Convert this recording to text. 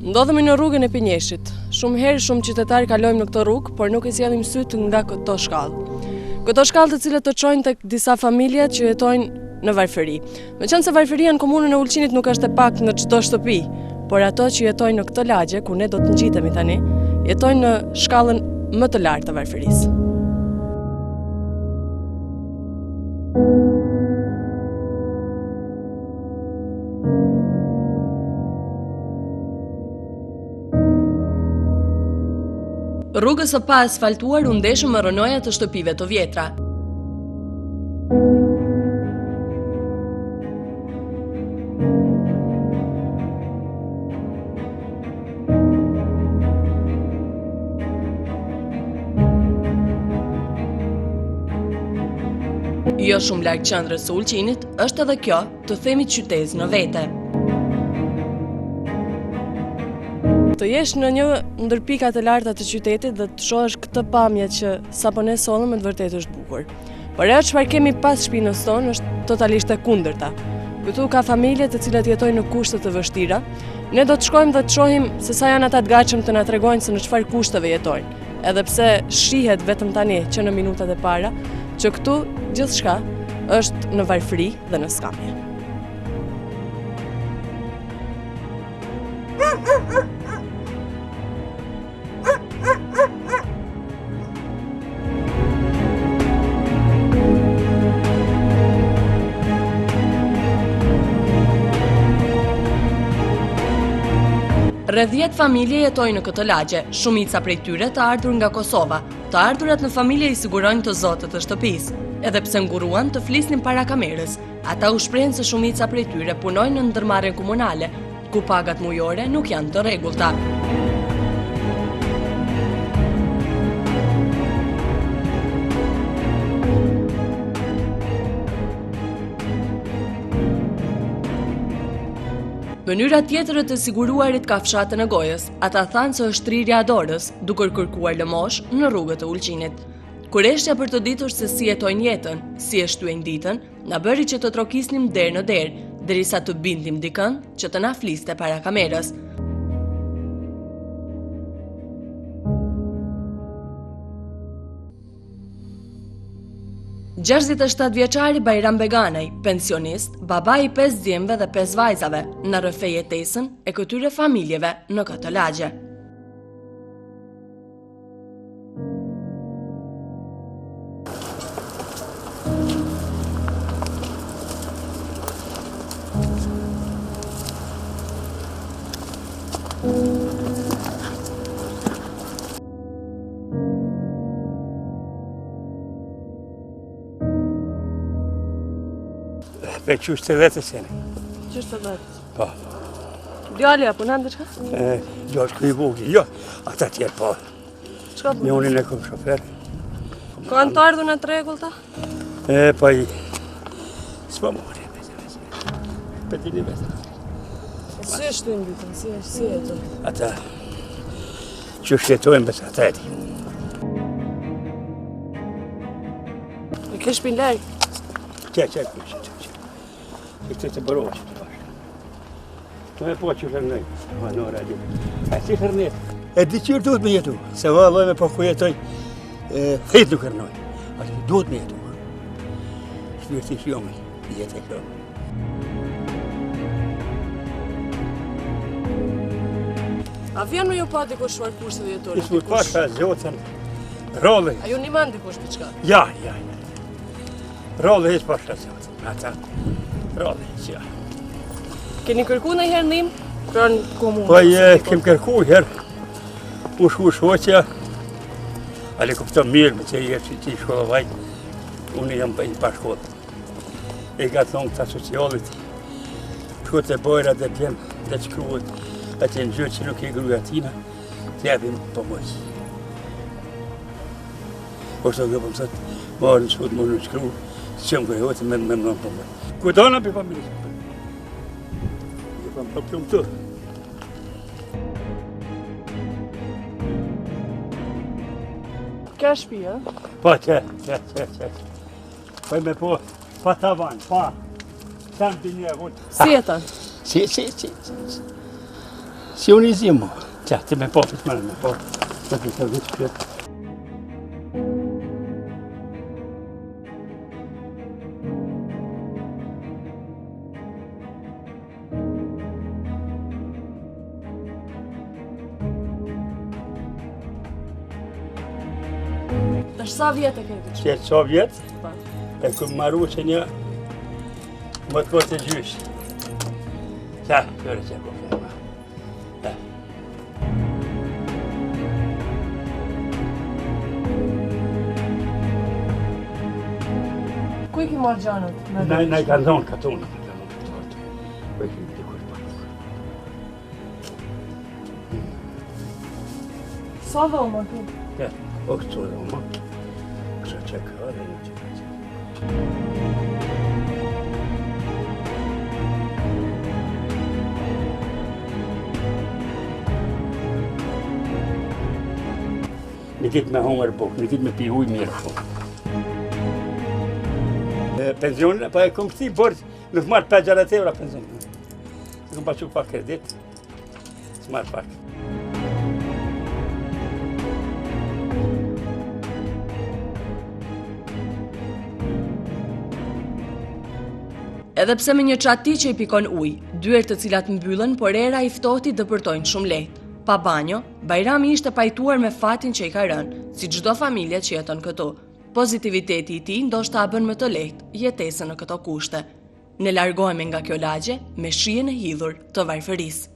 Ndodhemi në rrugën e Pinjeshit. Shumë herë shumë qytetarë kalojmë në këtë rrugë, por nuk i sjellim syt nga këto shkallë. Këto shkallë të cilët të çojnë tek disa familje që jetojnë në varfëri. Meqense varfëria në komunën e Ulqinit nuk është e paktë në çdo shtëpi, por ato që jetojnë në këtë lagje, ku ne do të ngjitemi tani, jetojnë në shkallën më të lartë të varfërisë. Rrugës së pa asfaltuar u ndeshën me rënoja të shtëpive të vjetra. Jo shumë larg qendrës së Ulqinit, është edhe kjo, të themi qytet në vete. Të jesh në një ndër pikat e larta të qytetit dhe të shohësh këtë pamje që sapo ne sollëm, me të vërtetë është bukur. Por ajo çfarë kemi pas shpinës tonë është totalisht e kundërta. Këtu ka familje të cilat jetojnë në kushte të vështira. Ne do të shkojmë dhe të shohim se sa janë ata të gatshëm të na tregojnë se në çfarë kushteve jetojnë. Edhe pse shihet vetëm tani që në minutat e para që këtu gjithçka është në varfëri dhe në skamje. Rreth 10 familje jetojnë në këtë lagje, shumica prej tyre të ardhur nga Kosova. Të ardhurat në familje i sigurojnë të zotët të shtëpisë. Edhe pse nguruan të flisnin para kamerës, ata u shprehen se shumica prej tyre punojnë në ndërmarrjen komunale, ku pagat mujore nuk janë të rregullta. Mënyra tjetër e të siguruarit ka fshatën e gojës. Ata thanë se është rrirja e dorës, duke kërkuar lëmosh në rrugët e Ulqinit. Kurreshtja për të ditur se si jetojnë jetën, si e shtyejnë ditën, na bëri që të trokisnim derë në derë, derisa të bindim dikën që të na fliste para kamerës. Gjashtëdhjetë vjeçari Bajram Beganaj, pensionist, baba i 5 djemve dhe 5 vajzave, na rrëfej jetesën e këtyre familjeve në këtë lagje. Pe qështë të vetës e në. Qështë të vetës? Po. Djali apo në ndër shka? Gjosh këj buki, jo, ata tjerë po. Qka po? Një unin e këm shofer. Kanë të ardhur në të rregullta? Pa i... S'pa mori, pe t'i një vetës. Si e shtojnë ditën, si e të? Ata... që shjetojnë besa ata e ti. E ke shpin larg? Qe, kështë. Këtë të bërojë që të bashkë. Të me po që shërnëj, ma në radio. E si shërnet? E di qërë duhet me jetu, se valloj me po ku jetoj, fejt nuk shërnoj. Ati duhet me jetu, shpirti shjomi, jetë e shjomi. A vjen me ju pa dikush shfar kushte dhe jetojnë? Ishë më pasha zotën, rolle. A ju një man dikush për çka? Ja. Rolle heq pasha zotën, ata. Rolle heq, ja. Keni kërku në herë ndim? Pranë komunë? Po kem kërku herë, u shoqja, ale kuptëm mirë me që jep që ti shkolla vajt, unë jam për një pa shkollë. E ka thonë këta socialit, shkollët e bojra dhe t'jem dhe që kruhet, atë në gjë që nuk e gruja tina, t'jepim për mëjës. Po shto gëpëm sëtë, marë në shkollë, marë në shkru, që qëmë kërëhotë me mënë për mëjë. Kudona për familjës? Për më plumë të. Kjo është shtëpi, a? Po, që. Po me po, pa tavan, pa. Tam të një avut. Si e ta? Si. Si unë i zi mo, ti me po, me po, me të vitë pjetë. Tash sa vjetë e këtë? Qëtë sa vjetë, e këmë marru që një më të kote gjysh. Qa, kërë që e ko firma. Ku i ki marrë gjanët? Na i kanë dhonë katonë, po i kimi dikur pak. Sa dhoma ki? Ja, o këto dhoma. Kështë që ka dhe në që ka. Në kitë me hongër bukë, në kitë me pi ujë mirë shumë. Pensionin, pa e këmë këti borë, nuk marrë 500 euro pensionin. Në këmë pasu pak kredit, së marrë pak. Edhe pse me një çati që i pikon ujë, dyert të cilat mbyllen, por era i ftohtit dëpërtojnë shumë lehtë. Pa banjo, Bajrami ishte pajtuar me fatin që i ka rënë, si çdo familje që jeton këtu. Pozitiviteti i tij ndoshta bën më të lehtë jetesën në këto kushte. Ne largohemi nga kjo lagje me shijen e hidhur të varfërisë.